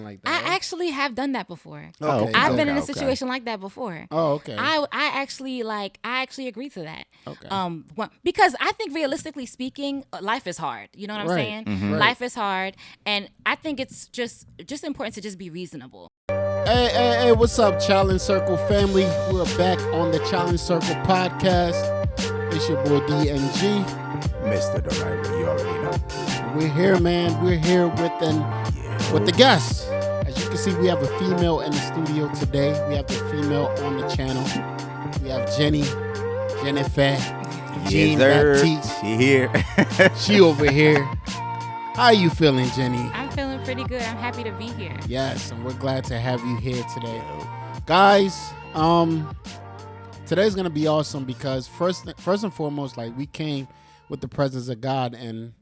like that. I Right? actually have done that before. Okay. I've Okay. been in a situation like that before. Oh, okay. I actually agree to that. Okay. Because I think realistically speaking, life is hard. You know what I'm Right. saying? Right. Life is hard, and I think it's just important to just be reasonable. Hey, what's up, Challenge Circle family? We're back on the Challenge Circle podcast. It's your boy DNG. Mr. The Driver, you already know. We're here, man. We're here with the guests. As you can see, we have a female in the studio today. We have the female on the channel. We have Jennifer, Jean Baptiste. She here. She over here. How are you feeling, Jenny? I'm feeling pretty good. I'm happy to be here. Yes, and we're glad to have you here today. Guys, today's gonna be awesome because first and foremost, like we came with the presence of God, and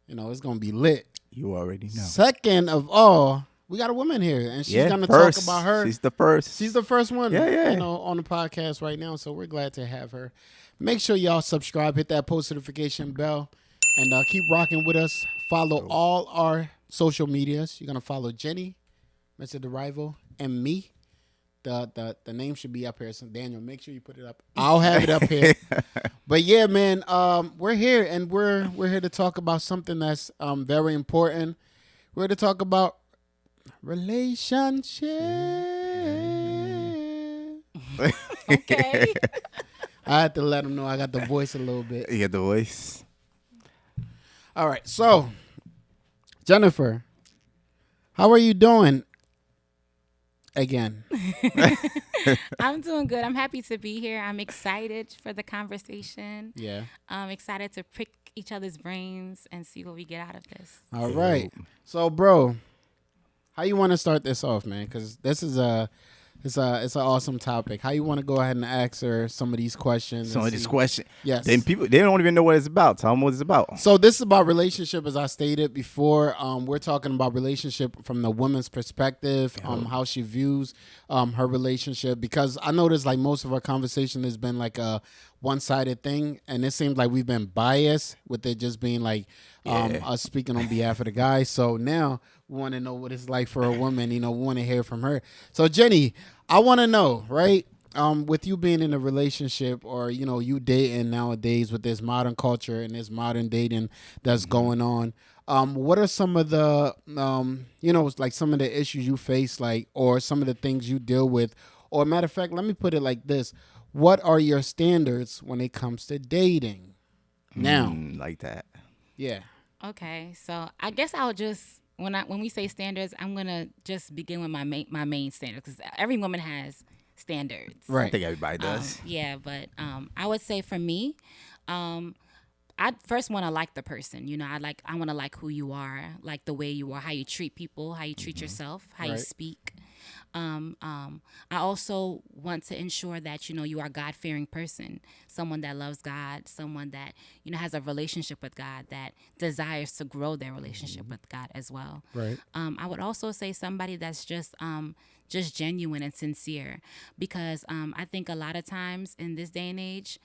it's gonna be lit. You already know. Second of all, we got a woman here, and she's gonna first. talk about her. She's the first. She's the first one, Yeah. on the podcast right now. So we're glad to have her. Make sure y'all subscribe, hit that post notification bell, and keep rocking with us. Follow all our social medias. You're gonna follow Jenny, Mr. The Rival, and me. The name should be up here. So Daniel, make sure you put it up. I'll have it up here. But yeah, man, we're here, and we're here to talk about something that's very important. We're here to talk about relationship. Okay. I had to let them know I got the voice a little bit. You get the voice. All right, so Jennifer, how are you doing? Again. I'm doing good. I'm happy to be here. I'm excited for the conversation. Yeah. I'm excited to prick each other's brains and see what we get out of this. All right. So, bro, how you want to start this off, man? Because this is it's an awesome topic. How you want to go ahead and ask her some of these questions? Some of this question. Yes. Then people, they don't even know what it's about. Tell them what it's about. So this is about relationship, as I stated before. We're talking about relationship from the woman's perspective, how she views her relationship. Because I noticed like most of our conversation has been like a one-sided thing, and it seems like we've been biased with it just being like us speaking on behalf of the guy. So now we want to know what it's like for a woman. We want to hear from her. So Jenny, I want to know, right? With you being in a relationship or, you dating nowadays with this modern culture and this modern dating that's going on, what are some of the, like some of the issues you face, like, or some of the things you deal with? Or matter of fact, let me put it like this. What are your standards when it comes to dating now? Like that. Yeah. Okay, so I guess I'll just when we say standards, I'm gonna just begin with my main standards because every woman has standards. Right. I think everybody does. Yeah, but I would say for me, I first want to like the person. I want to like who you are, like the way you are, how you treat people, how you treat yourself, how you Right. speak. I also want to ensure that you are a God-fearing person, someone that loves God, someone that has a relationship with God, that desires to grow their relationship with God as well. Right. I would also say somebody that's just genuine and sincere, because I think a lot of times in this day and age,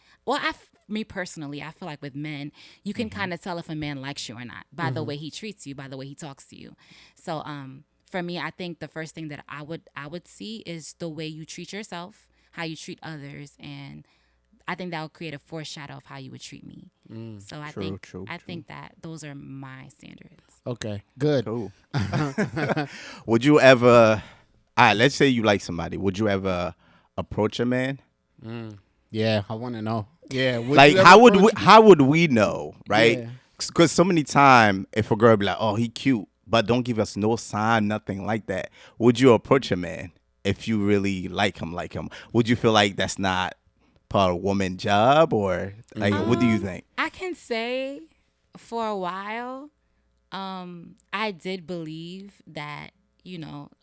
me personally, I feel like with men, you can kind of tell if a man likes you or not by the way he treats you, by the way he talks to you. So for me, I think the first thing that I would see is the way you treat yourself, how you treat others, and I think that will create a foreshadow of how you would treat me. So I think that those are my standards. Okay. Good. Cool. Would you ever, let's say you like somebody. Would you ever approach a man? Yeah, I want to know. Yeah. Like, how would we know, right? Yeah. Because so many times, if a girl be like, oh, he cute, but don't give us no sign, nothing like that, would you approach a man if you really like him? Would you feel like that's not part of a woman's job, or like, what do you think? I can say for a while, I did believe that,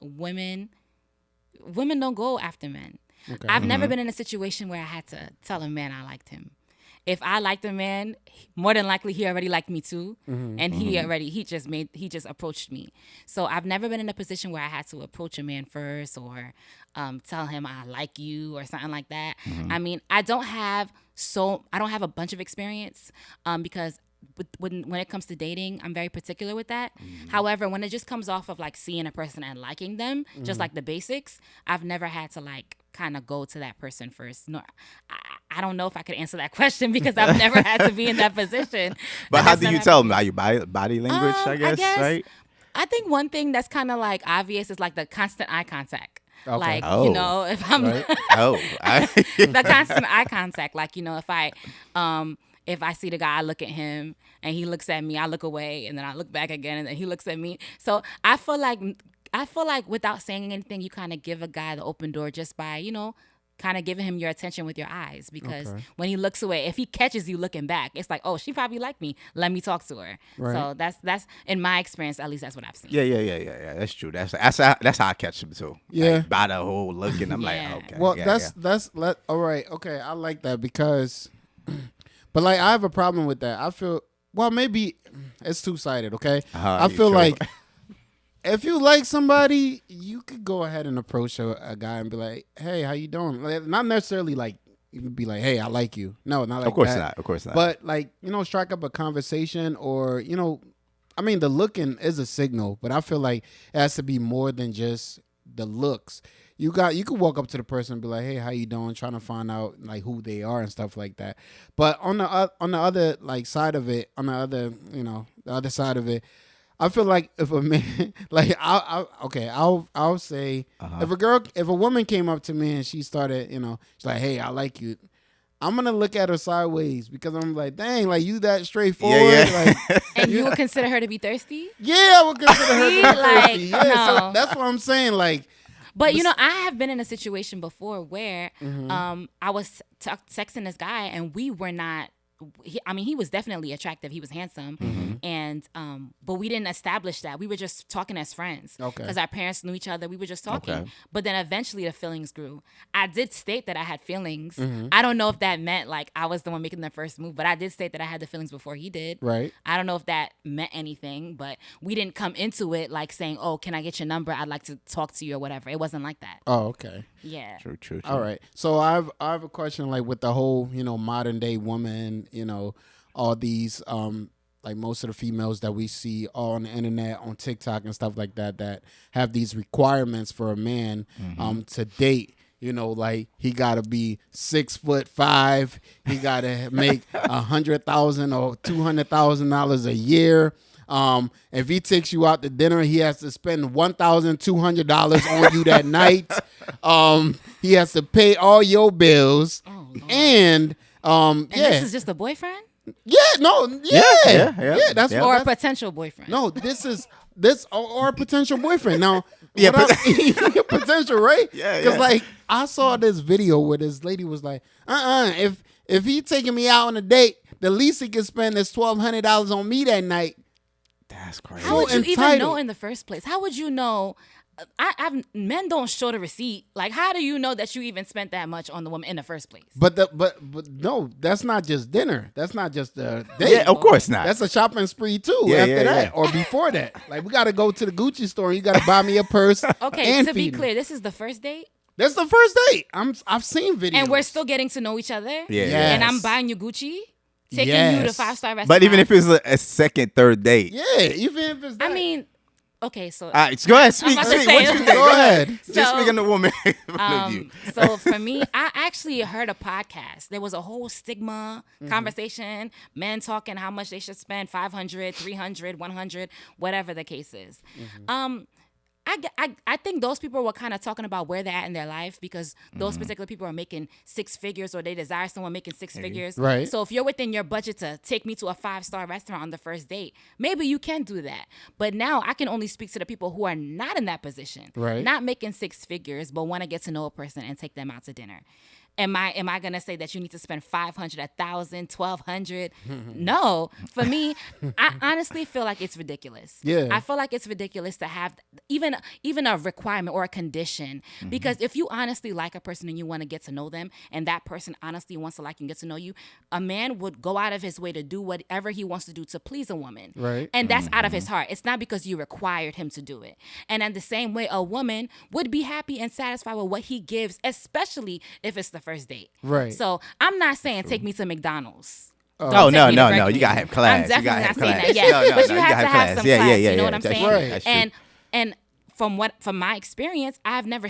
women don't go after men. Okay. I've never been in a situation where I had to tell a man I liked him. If I liked a man, more than likely he already liked me too, and he just approached me. So I've never been in a position where I had to approach a man first or tell him I like you or something like that. I mean, I don't have a bunch of experience because when it comes to dating, I'm very particular with that. However, when it just comes off of like seeing a person and liking them, just like the basics, I've never had to like kind of go to that person first. No, I don't know if I could answer that question because I've never had to be in that position. But how That's do not you happened tell to them? Are you body language? I guess, right? I think one thing that's kind of like obvious is like the constant eye contact. Okay. Like, Oh. you know, if I'm Right. the constant eye contact, like, you know, if I see the guy, I look at him and he looks at me, I look away and then I look back again and then he looks at me. So I feel like without saying anything, you kind of give a guy the open door just by, you know, kind of giving him your attention with your eyes, because Okay. when he looks away, if he catches you looking back, it's like, oh, she probably liked me. Let me talk to her. Right. So that's in my experience, at least that's what I've seen. Yeah. That's true. That's how I catch them too. Yeah. Like, by the whole look, and I'm Yeah. like, okay. Well, yeah, all right. Okay, I like that because, but like I have a problem with that. I feel maybe it's two sided. Okay, I you feel true. like if you like somebody, you could go ahead and approach a guy and be like, "Hey, how you doing?" Like, not necessarily like you could be like, "Hey, I like you." No, not like Of course that. not. Of course not. But like, you know, strike up a conversation, or you know, I mean, the looking is a signal, but I feel like it has to be more than just the looks. You could walk up to the person and be like, "Hey, how you doing?" Trying to find out like who they are and stuff like that. But on the other like side of it, on the other, you know, the other side of it, I feel like if a man, like I'll say if a woman came up to me and she started, you know, she's like, "Hey, I like you." I'm gonna look at her sideways because I'm like, dang, like you that straightforward. Yeah. Like, And you would consider her to be thirsty? yeah, I would consider her to be See, like, thirsty. Yeah, so no. that's what I'm saying. Like, But you know, I have been in a situation before where Mm-hmm. I was texting this guy and we were not. He was definitely attractive. He was handsome, Mm-hmm. and but we didn't establish that. We were just talking as friends. Okay. Because our parents knew each other. We were just talking. Okay. But then eventually the feelings grew. I did state that I had feelings. Mm-hmm. I don't know if that meant like I was the one making the first move, but I did state that I had the feelings before he did. right? I don't know if that meant anything, but we didn't come into it like saying, "Oh, can I get your number? I'd like to talk to you," or whatever. It wasn't like that. Oh, okay. Yeah. True. All right. So I have a question, like with the whole, you know, modern day woman, you know, all these like most of the females that we see on the internet, on TikTok and stuff like that have these requirements for a man to date. You know, like he gotta be 6'5", he gotta make $100,000 or $200,000 a year. If he takes you out to dinner, he has to spend $1,200 on you that night. He has to pay all your bills, Oh, Lord. and And yeah, this is just a boyfriend yeah. That's Yeah. or a what. potential boyfriend. No, this is or a potential boyfriend. Now, Yeah, potential, right? Yeah, Because yeah. like I saw this video where this lady was like, if he taking me out on a date, the least he can spend is $1,200 on me that night. That's crazy. How would you even entitled. know in the first place? How would you know? Men don't show the receipt. Like, how do you know that you even spent that much on the woman in the first place? But no, that's not just dinner. That's not just the date. Yeah, of course not. That's a shopping spree too. Yeah, after yeah, that, yeah. or before that, like we got to go to the Gucci store. You got to buy me a purse. Okay, and to be feed me. clear, this is the first date, That's the first date. I've seen videos, and we're still getting to know each other. Yeah, Yes. yeah. And I'm buying you Gucci, taking you to Yes. 5-star restaurant. But even if it's a second, third date, Yeah, even if it's that. I mean, okay, so all right, go ahead, speak. about to Speak. say- What you think? Go ahead. Just So, speaking to woman point of view. So for me, I actually heard a podcast. There was a whole stigma conversation, men talking how much they should spend, 500, 300, 100, whatever the case is. I think those people were kind of talking about where they're at in their life, because those particular people are making six figures, or they desire someone making six figures. Right. So if you're within your budget to take me to a 5-star restaurant on the first date, maybe you can do that. But now I can only speak to the people who are not in that position, Right. not making six figures, but want to get to know a person and take them out to dinner. Am I gonna say that you need to spend 500, 1,000, 1,200? No. For me, I honestly feel like it's ridiculous. Yeah. I feel like it's ridiculous to have even a requirement or a condition. Because if you honestly like a person and you want to get to know them, and that person honestly wants to like and get to know you, a man would go out of his way to do whatever he wants to do to please a woman. Right. And that's out of his heart. It's not because you required him to do it. And in the same way, a woman would be happy and satisfied with what he gives, especially if it's the first date. Right. So I'm not saying take me to McDonald's. Don't Oh take no, me no, no! directly. You gotta have class. I'm definitely You gotta not have saying class. that. Yeah, No, no, but no, you have to have some Yeah, class. yeah, yeah. You know what I'm That's saying? true. Right. That's true. And from my experience, I've never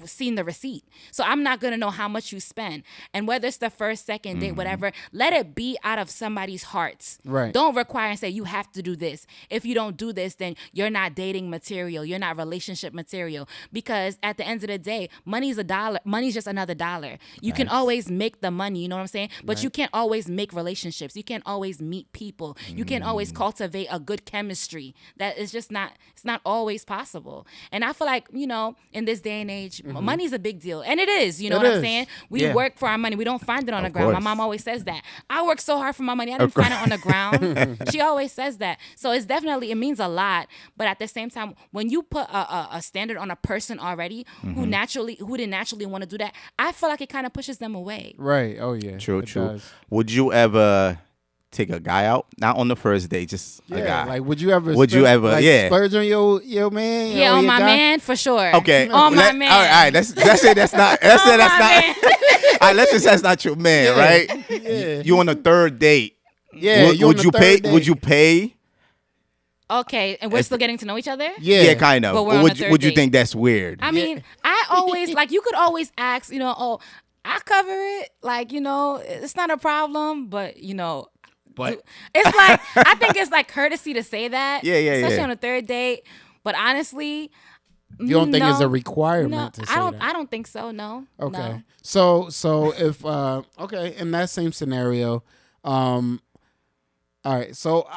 seen the receipt, so I'm not gonna know how much you spend. And whether it's the first, second date, whatever, let it be out of somebody's hearts. Right. Don't require and say you have to do this. If you don't do this, then you're not dating material. You're not relationship material. Because at the end of the day, money's a dollar. Money's just another dollar. You can always make the money. You know what I'm saying? But you can't always make relationships. You can't always meet people. You can't always cultivate a good chemistry. That is just not. It's not always possible. And I feel like, in this day and age, money's a big deal. And it is, you know It what I'm is. saying? We Yeah. work for our money. We don't find it on the ground. My course. mom always says that. I work so hard for my money. I didn't find it on the ground. She always says that. So it's definitely, it means a lot. But at the same time, when you put a standard on a person already who didn't naturally want to do that, I feel like it kind of pushes them away. Right. Oh yeah. True, it true. does. Would you ever take a guy out? Not on the first date, just a Yeah. guy. Like, would you ever? Would you ever- yeah. Splurge on your man? Yeah, or on your my guy? man for sure. Okay. On my let- man. All right. That's it. That's not. That's On it. That's my not. man. All right. Let's just say that's not your man, right? Yeah. You on a third date? Yeah. Would, you on would the you third pay? date. Would you pay? Okay, and we're still getting to know each other? Yeah, kind of. But we're Or on would a you, third would you date. think that's weird? I mean, I always, like, you could always ask, oh, I cover it. Like, it's not a problem, but, But it's like, I think it's like courtesy to say that. Yeah, yeah, especially yeah. on a third date. But honestly, You don't think it's a no, requirement no, to say I don't. that? I don't think so. No. Okay. No. So if okay, in that same scenario, all right. So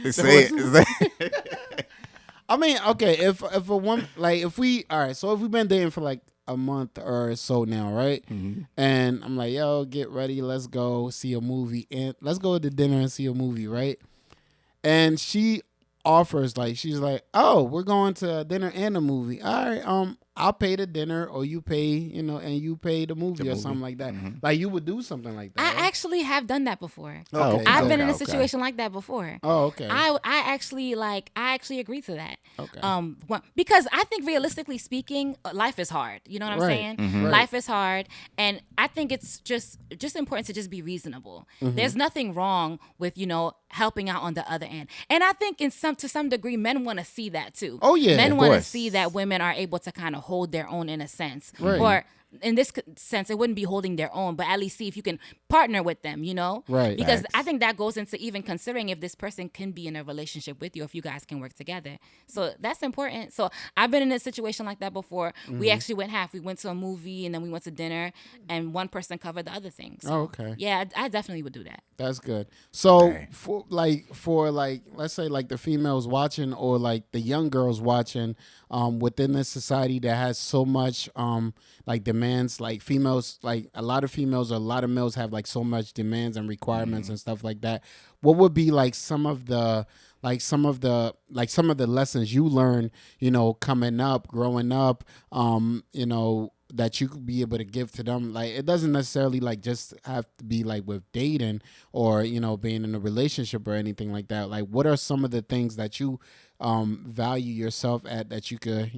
say it. I mean, okay, if a woman like if we've been dating for like a month or so now, right? And I'm like, yo, get ready, let's go see a movie, and let's go to dinner and see a movie, right? And she offers, like, she's like, oh, we're going to dinner and a movie. All right, I'll pay the dinner, or you pay, and you pay the movie or something like that. Like, you would do something like that. I right? actually have done that before. Oh, okay. I've been in a Okay. situation like that before. Oh, okay. I actually agree to that. Okay. Because I think realistically speaking, life is hard. You know what I'm Right. saying? Right. Life is hard, and I think it's just important to just be reasonable. There's nothing wrong with helping out on the other end, and I think to some degree, men want to see that too. Oh, yeah, men of want to course. see that women are able to kind of hold their own in a sense, Right. or in this sense, it wouldn't be holding their own, but at least see if you can partner with them, Right. Because Facts. I think that goes into even considering if this person can be in a relationship with you, if you guys can work together. So that's important. So I've been in a situation like that before. We actually went half. We went to a movie and then we went to dinner, and one person covered the other things. So, Oh, okay. Yeah, I definitely would do that. That's good. So Right. for let's say like the females watching, or like the young girls watching, within this society that has so much like demands, like females, like a lot of females or a lot of males have like so much demands and requirements and stuff like that. What would be like some of the lessons you learned, coming up, growing up, that you could be able to give to them? Like, it doesn't necessarily like just have to be like with dating or being in a relationship or anything like that. Like, what are some of the things that you value yourself at that you could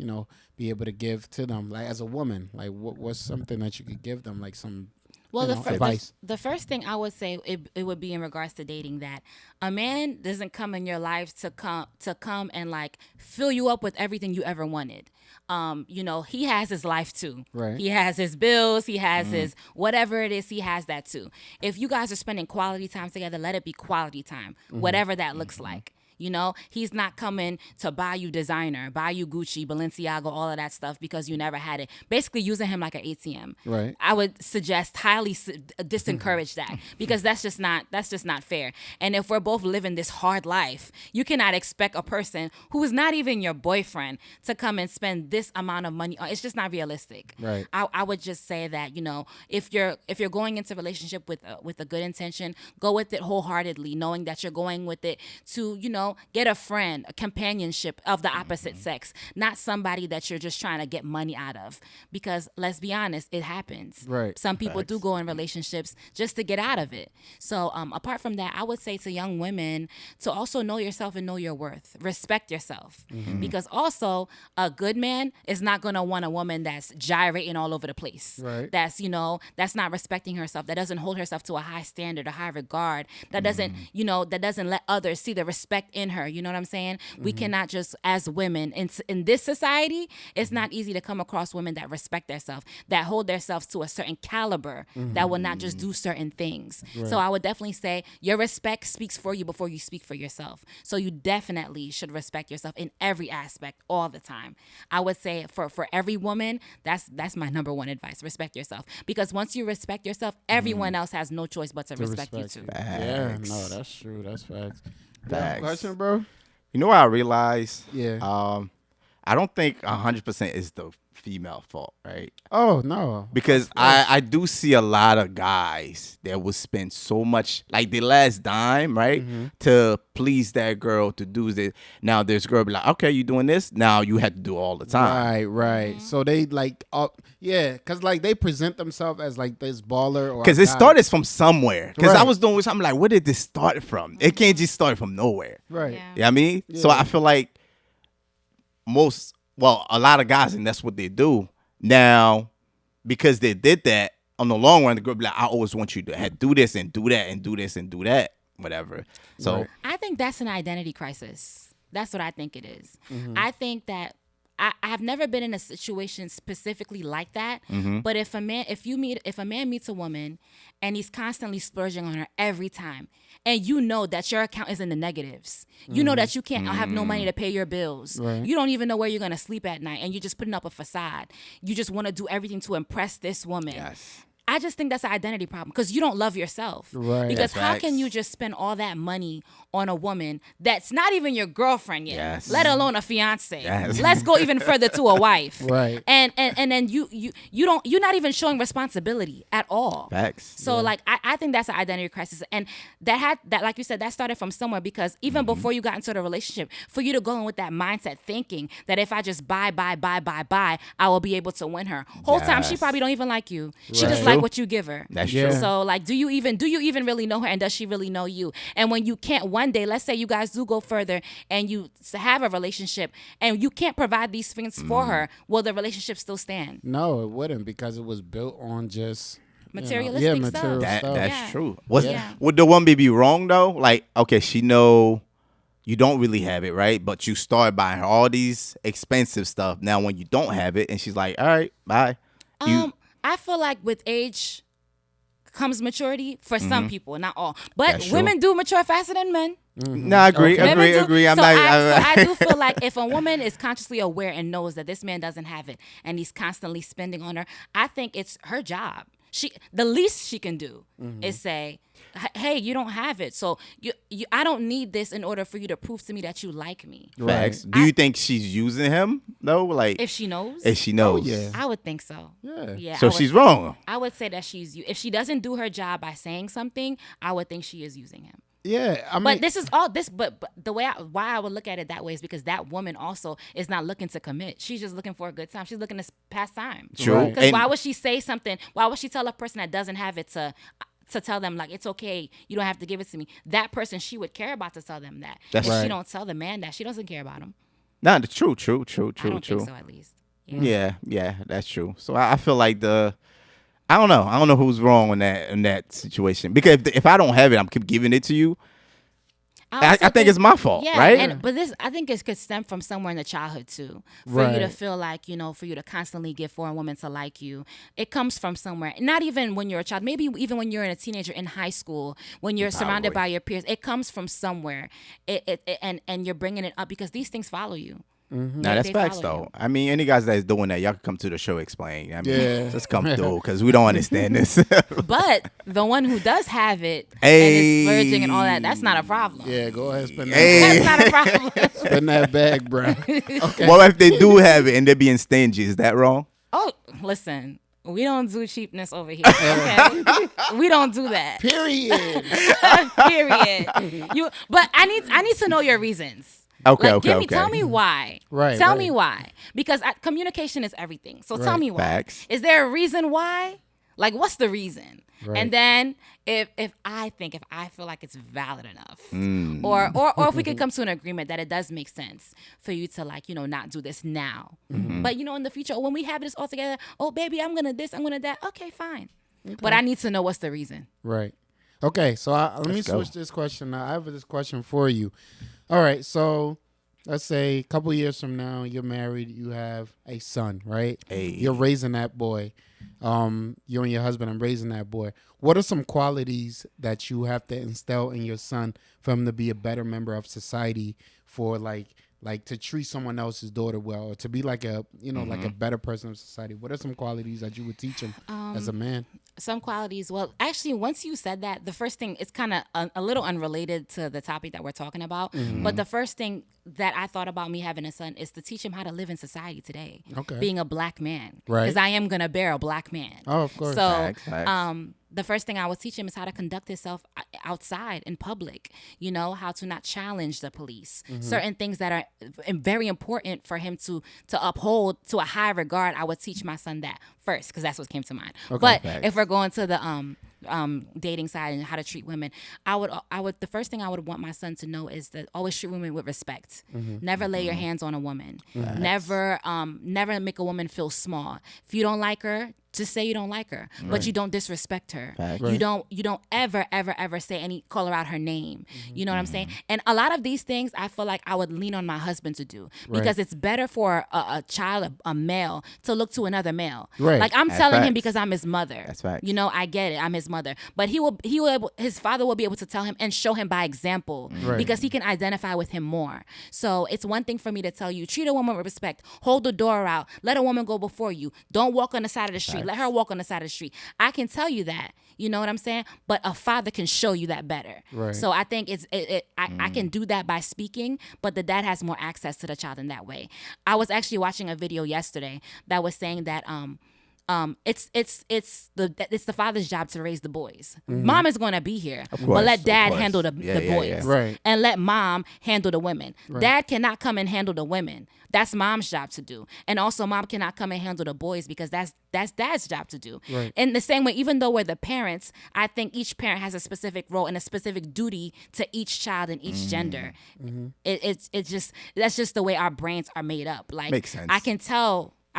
be able to give to them, like as a woman? Like, what's something that you could give them, like some advice? The first thing I would say, it would be in regards to dating, that a man doesn't come in your life to come and like fill you up with everything you ever wanted. He has his life too. Right. He has his bills. He has his whatever it is. He has that too. If you guys are spending quality time together, let it be quality time, whatever that looks like. He's not coming to buy you designer, buy you Gucci, Balenciaga, all of that stuff because you never had it. Basically using him like an ATM. Right. I would suggest highly disencourage that, because that's just not fair. And if we're both living this hard life, you cannot expect a person who is not even your boyfriend to come and spend this amount of money. It's just not realistic. Right. I would just say that, if you're going into a relationship with a good intention, go with it wholeheartedly, knowing that you're going with it to, get a friend, a companionship of the opposite sex, not somebody that you're just trying to get money out of. Because let's be honest, it happens. Right. Some people do go in relationships just to get out of it. So apart from that, I would say to young women to also know yourself and know your worth. Respect yourself. Because also a good man is not going to want a woman that's gyrating all over the place. Right. That's, that's not respecting herself. That doesn't hold herself to a high standard, a high regard. That doesn't, that doesn't let others see the respect in her. You know what I'm saying? We cannot just, as women, in this society, it's not easy to come across women that respect themselves, that hold themselves to a certain caliber, that will not just do certain things. So I would definitely say your respect speaks for you before you speak for yourself. So you definitely should respect yourself in every aspect all the time. I would say for every woman, that's my number one advice. Respect yourself. Because once you respect yourself, everyone else has no choice but to respect you too. Yeah, no, that's true. That's facts. Facts. Question, bro? You know what I realized? Yeah. I don't think 100% is the female fault, right? Oh, no. Because I do see a lot of guys that will spend so much, like the last dime, right, to please that girl, to do this. Now this girl be like, okay, you doing this? Now you have to do all the time. Right. So they like, because like they present themselves as like this baller. Or Because it started from somewhere. Because I Right. was doing something like, where did this start from? It can't just start from nowhere. Right. Yeah. You know what I mean? So I feel like a lot of guys, and that's what they do. Now, because they did that, on the long run, the girl be like, I always want you to do this and do that and do this and do that, whatever. So Right. I think that's an identity crisis. That's what I think it is. I think that I have never been in a situation specifically like that. But if a man meets a woman and he's constantly splurging on her every time, and you know that your account is in the negatives, you know that you can't have no money to pay your bills, Right. you don't even know where you're gonna sleep at night, and you're just putting up a facade. You just want to do everything to impress this woman. yes. I just think that's an identity problem because you don't love yourself. Right. Because That's how facts. can you just spend all that money on a woman that's not even your girlfriend yet, Yes. let alone a fiance? Yes. Let's go even further to a wife. Right. And then you're not even showing responsibility at all. Facts. So like I think that's an identity crisis, and that like you said, that started from somewhere, because even before you got into the relationship, for you to go in with that mindset thinking that if I just buy, I will be able to win her. Whole time she Yes. probably don't even like you. She Right. just like what you give her. That's Yeah. true. So like, do you even really know her, and does she really know you? And when you can't one day, let's say you guys do go further and you have a relationship and you can't provide these things for her, will the relationship still stand? No, it wouldn't, because it was built on just Materialistic stuff. material That's stuff. Yeah. true. Yeah. Would the woman be wrong though? Like, okay, she know you don't really have it, right? But you start buying her all these expensive stuff. Now, when you don't have it, and she's like, "All right, bye." I feel like with age comes maturity for some people, not all. But That's true. women do mature faster than men. No, I agree, Women do. agree. I'm so not. I do feel like if a woman is consciously aware and knows that this man doesn't have it and he's constantly spending on her, I think it's her job. The least she can do is say, "Hey, you don't have it, so I don't need this in order for you to prove to me that you like me." Facts. Do you think she's using him though? Like, If she knows, if she knows, yeah. I would think so. Yeah. Yeah. So I would- she's wrong. I would say that if she doesn't do her job by saying something, I would think she is using him. Yeah, I mean, But this is all this. But the why I would look at it that way is because that woman also is not looking to commit. She's just looking for a good time. She's looking to pass time. True. Right. Because And- why would she say something? Why would she tell a person that doesn't have it to tell them like, it's okay, you don't have to give it to me? That person she would care about to tell them that. That's if right. she don't tell the man that, she doesn't care about him. Nah, true. I don't think so, at least. Yeah, that's true. So I feel like I don't know who's wrong in that situation, because if I don't have it, I'm keep giving it to you. I also think it's my fault, yeah, right? But I think it could stem from somewhere in the childhood too. For you to Right. feel like, for you to constantly give for a woman to like you. It comes from somewhere. Not even when you're a child, maybe even when you're a teenager in high school, when you're surrounded by your peers. It comes from somewhere. And you're bringing it up because these things follow you. Nah, that's they facts follow though. you. I mean, any guys that's doing that, y'all can come to the show explain. I mean, Yeah. just come through because we don't understand this. But the one who does have it Hey. and is splurging and all that, that's not a problem. yeah, go ahead, spend that, Hey. That's not a problem. spend that bag, bro. Okay. What if they do have it and they're being stingy? Is that wrong? Oh, listen. We don't do cheapness over here. Okay, we don't do that. Period. Period. But I need to know your reasons. Okay, Like, okay. Tell me why. Right, Tell right. me why. Because communication is everything. So tell Right. me why. Facts. Is there a reason why? Like, what's the reason? Right. And then if I feel like it's valid enough, or if we could come to an agreement that it does make sense for you to, like, not do this now, but in the future, or when we have this all together, oh baby, I'm gonna this, I'm gonna that. Okay, fine. But I need to know what's the reason. Right. Okay, so let me go. switch this question. I have this question for you. All right, so let's say a couple years from now, you're married, you have a son, right? Hey. You're raising that boy. You and your husband are raising that boy. What are some qualities that you have to instill in your son for him to be a better member of society, for like to treat someone else's daughter well, or to be like a like a better person of society? What are some qualities that you would teach him as a man? Some qualities. Well, actually, once you said that, the first thing, it's kind of a little unrelated to the topic that we're talking about. But the first thing that I thought about me having a son is to teach him how to live in society today. Okay. Being a black man. Right. Because I am going to bear a black man. Oh, of course. So, Facts. the first thing I would teach him is how to conduct himself outside in public, how to not challenge the police. Certain things that are very important for him to uphold to a high regard, I would teach my son that first, because that's what came to mind. But facts. if we're going to the dating side and how to treat women, I would the first thing I would want my son to know is that always treat women with respect. Never lay your hands on a woman. Never make a woman feel small. If you don't like her, just say you don't like her, but you don't disrespect her. Facts. You don't ever say call her out her name. You know what I'm saying? And a lot of these things I feel like I would lean on my husband to do, because it's better for a child, a male, to look to another male. Right. Like, I'm That's telling him facts. because I'm his mother. That's facts. I get it. I'm his mother, but his father will be able to tell him and show him by example, Right. because he can identify with him more. So it's one thing for me to tell you, treat a woman with respect, hold the door out, let a woman go before you, don't walk on the side of the street, let her walk on the side of the street. I can tell you that, you know what I'm saying? But a father can show you that better. Right. So I think I can do that by speaking, but the dad has more access to the child in that way. I was actually watching a video yesterday that was saying that it's the father's job to raise the boys. Mom is going to be here, but course, let of dad course. handle the Yeah, boys, yeah. Right. and let mom handle the women. Dad cannot come and handle the women. That's mom's job to do, and also mom cannot come and handle the boys, because that's dad's job to do. Right. In the same way, even though we're the parents, I think each parent has a specific role and a specific duty to each child and each gender. It's just that's just the way our brains are made up. Like, Makes sense. I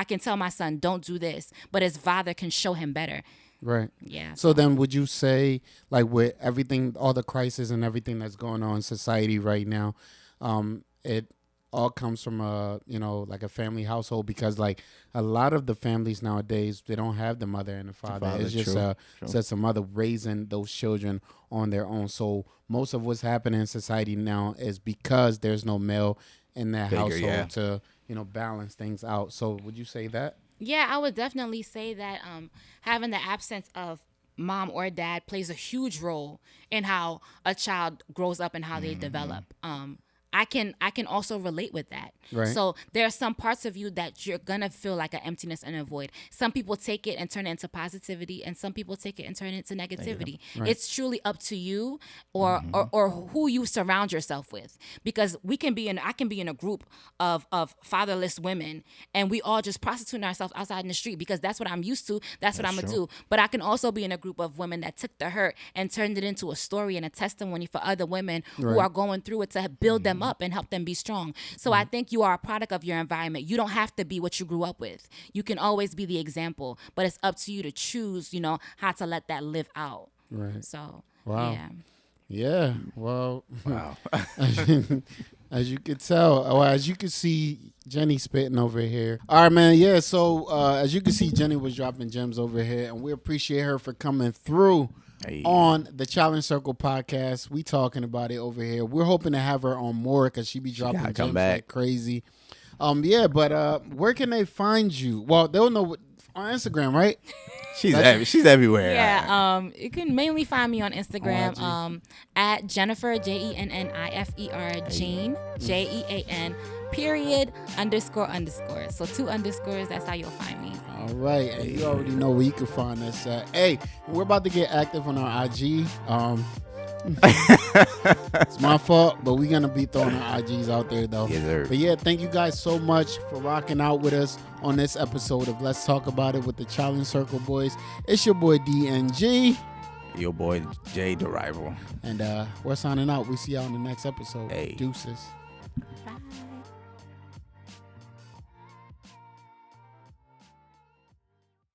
can tell my son, don't do this, but his father can show him better. Right. Yeah. So then would you say, like, with everything, all the crisis and everything that's going on in society right now, it all comes from like a family household, because like a lot of the families nowadays, they don't have the mother and the father. It's just true. just a mother raising those children on their own. So most of what's happening in society now is because there's no male in that Figure, household yeah. to balance things out. So would you say that? Yeah, I would definitely say that having the absence of mom or dad plays a huge role in how a child grows up and how they develop. I can also relate with that. Right. So there are some parts of you that you're gonna feel like an emptiness and a void. Some people take it and turn it into positivity, and some people take it and turn it into negativity. Right. It's truly up to you or who you surround yourself with. Because I can be in a group of fatherless women, and we all just prostituting ourselves outside in the street because that's what I'm used to. That's what I'm gonna do. But I can also be in a group of women that took the hurt and turned it into a story and a testimony for other women who are going through it, to build them up and help them be strong. So I think you are a product of your environment. You don't have to be what you grew up with. You can always be the example, but it's up to you to choose, how to let that live out. Right. So, Wow. yeah. Yeah. Well, Wow. as you could tell, or as you could see, Jenny spitting over here. All right, man. Yeah. So as you can see, Jenny was dropping gems over here, and we appreciate her for coming through. Hey. On the Challenge Circle podcast. We talking about it over here. We're hoping to have her on more, because she be dropping gotta come gems back. like crazy. Yeah, but where can they find you? Well, they'll know on Instagram, right? She's everywhere. Yeah, you can mainly find me on Instagram at Jennifer JENNIFER Jean JEAN __. So 2 underscores. That's how you'll find me. All right, and you already know where you can find us at. Hey, we're about to get active on our IG. It's my fault, but we're gonna be throwing our IGs out there though. Yes, sir. But yeah, thank you guys so much for rocking out with us on this episode of Let's Talk About It with the Challenge Circle Boys. It's your boy DNG. Your boy Jay the Rival. And we're signing out. We see y'all in the next episode. Hey. Deuces. Bye.